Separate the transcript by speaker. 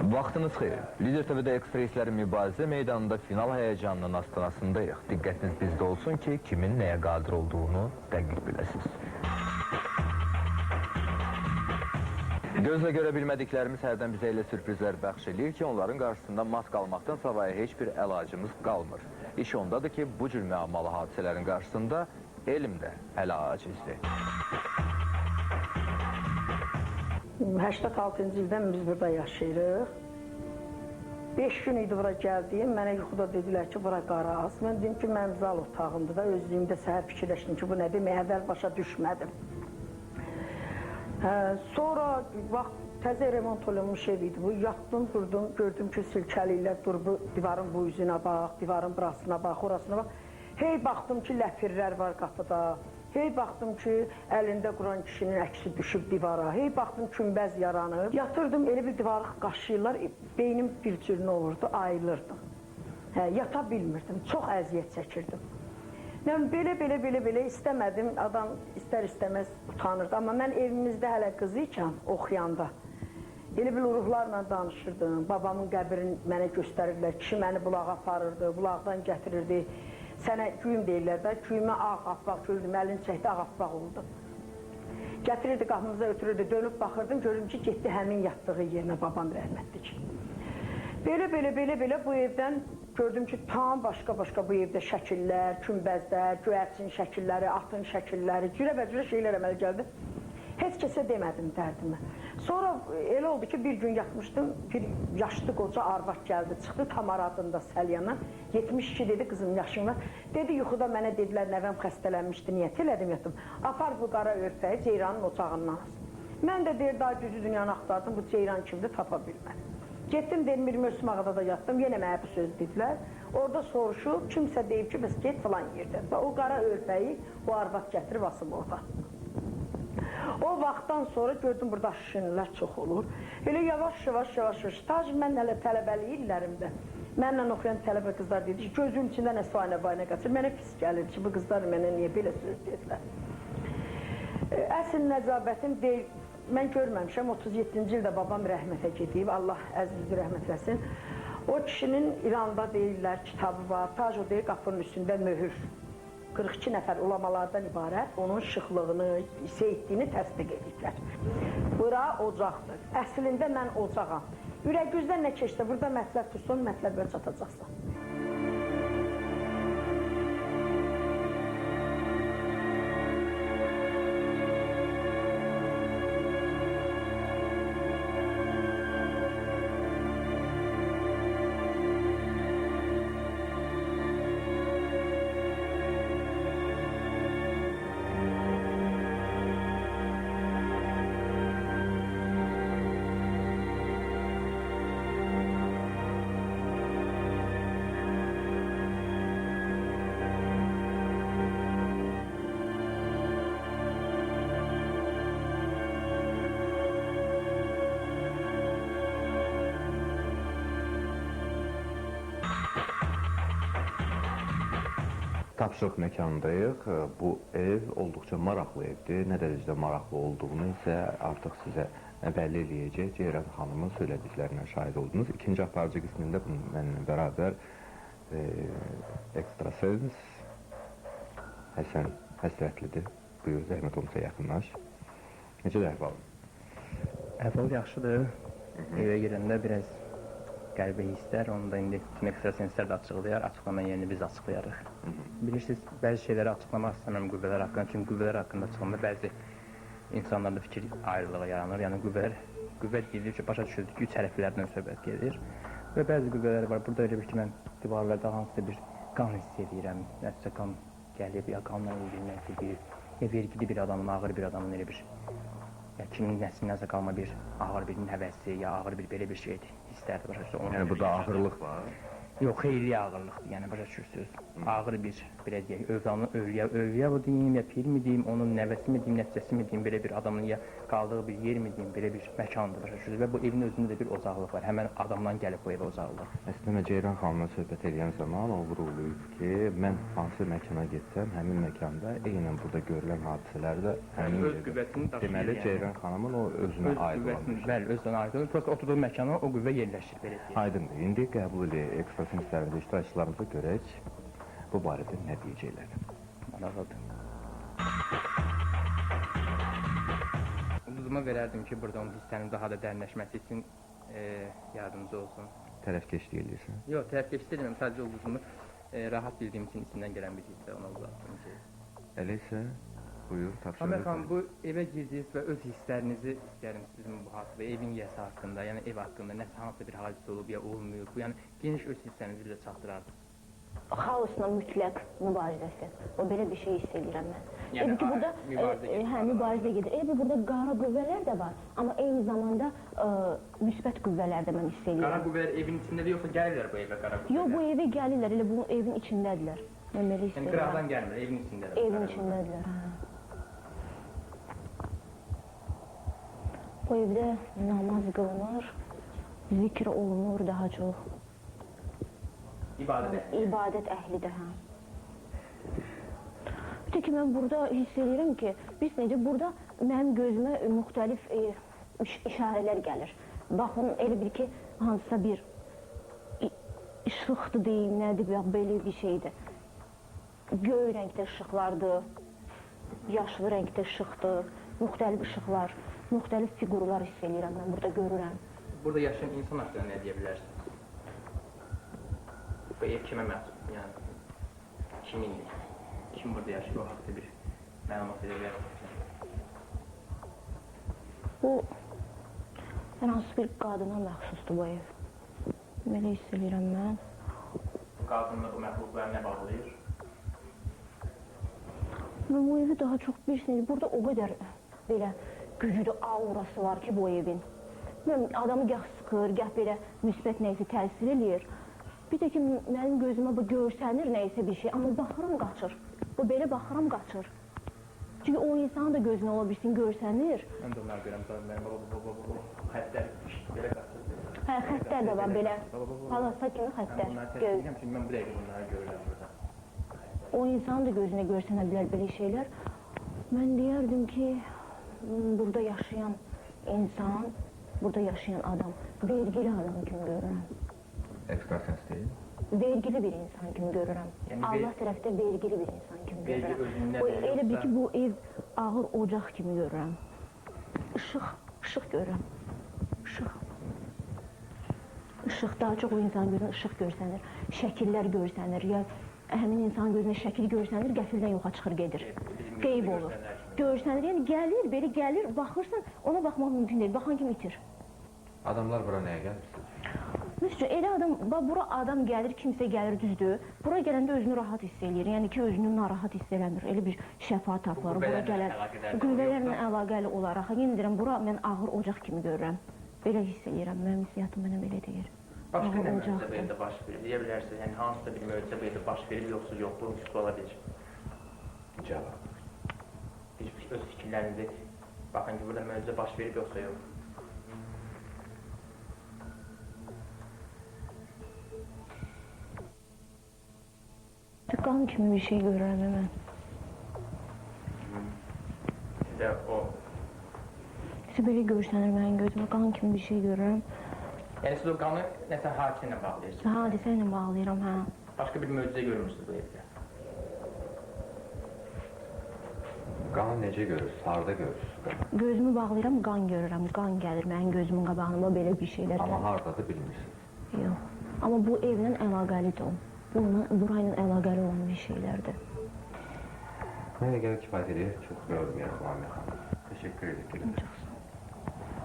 Speaker 1: Vaxtınız xeyir. Lider TV-də ekspreslərin mübarizə meydanında final həyəcanının astanasındayıq. Diqqətiniz bizdə olsun ki, kimin nəyə qadir olduğunu dəqiq biləsiniz. Gözlə görə bilmədiklərimiz hərdən bizə elə sürprizlər bəxş edir ki, onların qarşısında mat qalmaqdan savayı heç bir əlacımız qalmır. İş ondadır ki, bu cür müəmmalı hadisələrin qarşısında elm də hələ acizdir.
Speaker 2: 86-cı ildən biz burada yaşayırıq. 5 gün idi bura gəldiyim, mənə yuxuda dedilər ki, bura qaraz. Mən dedim ki, mənim zal otağımdır da, özlüyümdə səhər fikirləşdim ki, bu nə demək, əvvəl başa düşmədim. Sonra vaxt təzə remont olunmuş ev idi bu, yatdım, durdum, gördüm ki, silkəliylər dur, divarın bu üzünə bax, divarın burasına bax, orasına bax. Hey, baxdım ki, ləpirlər var qapıda. Hey, baxdım ki, əlində Quran kişinin əksi düşüb divara. Hey, baxdım kümbəz yaranıb. Yatırdım, elə bir divarı qaşıyırlar, beynim bir cür nə olurdu, ayılırdım. Yata bilmirdim, çox əziyyət çəkirdim. Yəni, belə istəmədim, adam istər-istəməz utanırdı. Amma mən evimizdə hələ qızı ikən, oxuyanda, elə bir ruhlarla danışırdım. Babamın qəbrini mənə göstərirlər, kişi məni bulağa aparırdı, bulaqdan gətirirdi. Sənə güyüm deyirlər də, güyümə ağ-affaq gördüm, əlini çəkdi, ağ-affaq oldu. Gətirirdi, qapımıza ötürürdü, dönüb baxırdım, gördüm ki, getdi həmin yatdığı yerinə, babam rəhmətli ki. Belə bu evdən gördüm ki, tam başqa-başqa bu evdə şəkillər, kümbəzlər, göyərçin şəkilləri, atın şəkilləri, cürə-bəcürə şeylər əmələ gəldi. Heç kəsə demədim dərdimi. Sonra elə oldu ki, bir gün yatmışdım, bir yaşlı qoca arvad gəldi, çıxdı Tamar adında Səlyandan. 72 dedi, qızım yaşım var. Dedi, yuxuda mənə dedilər, nəvəm xəstələnmişdi, niyyət elədim, yatdım. Apar bu qara örpəyi Ceyranın ocağından alsın. Mən də deyir, daha düzü dünyanı axtardım, bu Ceyran kimdir, tapa bilmədim. Getdim, dedim, bir Mörsüm ağada da yatdım, yenə mənə bu söz dedilər. Orada soruşub, kimsə deyib ki, bəs get filan yerdə. O qara örpəyi o arvad gətirib asıb orada. O vaxtdan sonra gördüm, burada şişinlər çox olur. Elə yavaş-yavaş, Tacir, mən hələ tələbəli illərimdə. Mənlə oxuyan tələbə qızlar dedi ki, gözüm içində nə suayna-bayna qaçır. Mənə pis gəlir ki, bu qızlar mənə niyə belə söz dedilər. Əsl nəcabətim deyil, mən görməmişəm, 37-ci ildə babam rəhmətə gedib, Allah əzizdir rəhmət eləsin. O kişinin İranda deyirlər, kitabı var, Tac o deyir, qapının üstündə möhür. 42 nəfər ulamalardan ibarət onun şıxlığını, seyitdiyini təsdiq edirlər. Bura ocaqdır. Əslində mən ocağam. Ürək-güzdən nə keçsə, burada mətləb tutsun, mətləbə çatacaqsan.
Speaker 1: Tapşırıq məkanındayıq. Bu ev olduqca maraqlı evdir. Nə dərəcədə maraqlı olduğunu isə artıq sizə bəlli eləyəcək. Ceyran xanımın söylədiklərinə şahid oldunuz. İkinci aparıcı qismində mənimlə bərabər ekstrasens Həsən Həsrətlidir. Buyur, zəhmət olmasa yaxınlaş. Necədir əhvalın?
Speaker 3: Əhval yaxşıdır. Evə girəndə biraz qəribə hisslər, onu da indi tüm ekstrasenslər də açıqlayar, açıqlanan yerini biz açıqlayarıq. Bilirsiniz, bəzi şeyləri açıqlamaq istəməm qüvvələr haqqında, çünki qüvvələr haqqında çıxanda bəzi insanlarda fikir ayrılığı yaranır. Yəni qüvvə deyilir ki, başa düşüldür ki, 3 hərflərdən söhbət gedir və bəzi qüvvələr var. Burada elə bir ki, mən divarlarda hansısa bir qan hiss edirəm, nəticə qan gəlib, ya qanla ilgili ya vergili bir adamın, ağır bir adamın elə bir kimin nəslindən qalma bir ağır bir nəvəsi, ya ağır bir belə bir şeydir, hisslərdir.
Speaker 1: Yəni, burada ağırlıq var?
Speaker 3: Yox, xeyli ağırlıqdır, yəni başa düşürsünüz. Ağır bir, belə deyək, övliya mı deyim, ya pir mi deyim, onun nəvəsi mi deyim, nəticəsi mi deyim, belə bir adamın ya qaldığı bir yer mi deyim, belə bir məkandır, başa düşürsünüz. Və bu evin özündə də bir ocaqlıq var, həmən adamdan gəlib bu evə ocaqlıq.
Speaker 1: Əslində Ceyran xanımla söhbət edən zaman o vuruluyub ki, mən hansı məkana getsəm, həmin məkanda eynən burada görülən hadisələr də həmin
Speaker 3: öz qüvvətini daşıyır.
Speaker 1: Deməli,
Speaker 3: yəni.
Speaker 1: Ceyran xanımın o özünə aid olan bir şey.
Speaker 3: Bəli, özünə aid olur. Prosta oturduğu məkana o qüvvə yerləşir, belə deyək.
Speaker 1: Aydındır. İndi qəbul edək ekstrasenslərində iştirakçılarımıza görək bu barədə nə deyəcəklər.
Speaker 3: Maraqlıdır. Ulduzuma verərdim ki, burada onun hissənin daha da dərinləşməsi üçün yardımcı olsun.
Speaker 1: Tərəfkeşlik edirsən.
Speaker 3: Yox, tərəfkeşlik edilməm, sadəcə ulduzumu rahat bildiyim için içindən gələn bir hissə ona uzatdım ki.
Speaker 1: Elə isə buyur,
Speaker 3: Ömər
Speaker 1: tapşırıq.
Speaker 3: xanım, bu evə girdiniz və öz hisslərinizi istəyərəm sizin bu hadisə, evin yiyəsi haqqında, yəni ev haqqında nəsə hansısa bir hadisə olub ya olmayıb, bu yəni geniş öz hissənizi bizə çatdırardınız.
Speaker 4: Xaosla mütləq mübarizəsi. O belə bir şey hiss edirəm mən.
Speaker 3: Yəni,
Speaker 4: ki burada
Speaker 3: mübarizə gedir.
Speaker 4: mübarizə gedir. Elə burada qara qüvvələr də var, amma eyni zamanda müsbət qüvvələr də mən hiss edirəm.
Speaker 3: Qara qüvvələr evin içindədir yoxsa gəlirlər bu evə qara qüvvələr?
Speaker 4: Yox, bu evə gəlirlər, elə bu evin içindədirlər. Mən belə hiss
Speaker 3: Yəni
Speaker 4: edirəm.
Speaker 3: qıraqdan gəlmir, evin içindədir.
Speaker 4: Evin içindədirlər. Bu evdə namaz qılınır, zikr olunur daha çox. İbadət əhlidir, hə. Bir də ki, mən burada hiss edirəm ki, biz necə burada mənim gözümə müxtəlif işarələr gəlir. Baxın, elə bir ki, hansısa bir işıqdır deyim, nədir, belə bir şeydir. Göy rəngdə işıqlardır, yaşlı rəngdə işıqdır, müxtəlif işıqlar, müxtəlif fiqurlar hiss edirəm, mən burada görürəm.
Speaker 3: Burada yaşayan insan haqqında nə deyə bilərsiniz? Bu ev kimə məxsus, yəni kimindir? Kim burada yaşayır, o haqda bir məlumat edə bilərsiniz?
Speaker 4: Bu, hər hansı bir qadına məxsusdur bu ev. Belə hiss edirəm mən.
Speaker 3: Qadınla bu məxluqları nə bağlayır?
Speaker 4: Mən bu evi daha çox bilirsiniz, burada o qədər belə güclü aurası var ki bu evin. Mən adamı gah sıxır, gah belə müsbət nəysə təsir eləyir. Bir də ki, mənim gözümə bu görsənir nəysə bir şey, amma baxıram qaçır. Bu belə baxıram qaçır. Çünki o insanın da gözünə ola bilsin, görsənir.
Speaker 3: Mən də onları görəm, mənim xəttlər belə qaçır.
Speaker 4: Hə, xəttlər də var belə, palasa kimi xəttlər.
Speaker 3: Mən bunları təsdiq edirəm, çünki mən bu dəqiqə bunları görürəm burada.
Speaker 4: O insanın da gözünə görsənə bilər belə şeylər. Mən deyərdim ki, burada yaşayan insan, burada yaşayan adam, vergili adam kimi görürəm.
Speaker 1: Ekstrasens deyil.
Speaker 4: Vergili bir insan kimi görürəm.
Speaker 3: Yəni,
Speaker 4: Allah tərəfdə vergili bir insan kimi
Speaker 3: vergi
Speaker 4: görürəm.
Speaker 3: özündə
Speaker 4: Bu,
Speaker 3: də
Speaker 4: elə bil
Speaker 3: yoxsa-
Speaker 4: ki, bu ev ağır ocaq kimi görürəm. İşıq görürəm. İşıq. İşıq, daha çox o insan gözünə işıq görsənir, şəkillər görsənir, ya həmin insan gözünə şəkil görsənir, qəfildən yoxa çıxır, gedir. Qeyb olur. Görsənir, yəni gəlir, belə gəlir, baxırsan, ona baxmaq mümkün deyil, baxan kimi itir.
Speaker 1: Adamlar bura nəyə gəlir?
Speaker 4: Məsələn, elə adam, bura adam gəlir, kimsə gəlir, düzdür. Bura gələndə özünü rahat hiss eləyir. Yəni ki, özünü narahat hiss eləmir. Elə bir şəfa tapır. Bura gələn qüvvələrlə əlaqəli olaraq. Yenə deyirəm, bura mən ağır ocaq kimi görürəm. Belə hiss eləyirəm. Mənim hissiyatım mənə belə deyir.
Speaker 3: Başqa nə möcüzə bu evdə baş verir? Deyə bilərsiniz, yəni hansısa bir möcüzə bu evdə baş verir, yoxsa yox, bu müşkül ola bilir.
Speaker 1: Cavab.
Speaker 3: Bir öz fikirlərinizi, baxın ki, burada möcüzə baş verib, yoxsa yox.
Speaker 4: Qan kimi bir şey görürəm mən.
Speaker 3: Sizə o...
Speaker 4: Sizə belə görsənir mənim gözümə, qan kimi bir şey görürəm.
Speaker 3: Yəni siz o qanı nəsə hadisə ilə bağlayırsınız?
Speaker 4: Hadisə ilə bağlayıram, hə.
Speaker 3: Başqa bir möcüzə görmürsünüz bu evdə?
Speaker 1: Qanı necə görürsünüz? Harada görürsünüz?
Speaker 4: Gözümü bağlayıram, qan görürəm. Qan gəlir mənim gözümün qabağıma belə bir şeylər.
Speaker 1: Amma haradadır bilmirsiniz.
Speaker 4: Yox. Amma bu evlə əlaqəlidir o. Burayla əlaqəli olan bir şeylərdir.
Speaker 1: Mənə gəlir kifayət edir. Çox yorulmayalım, Amir xanım. Teşekkür ederim.
Speaker 4: Çox sağ ol.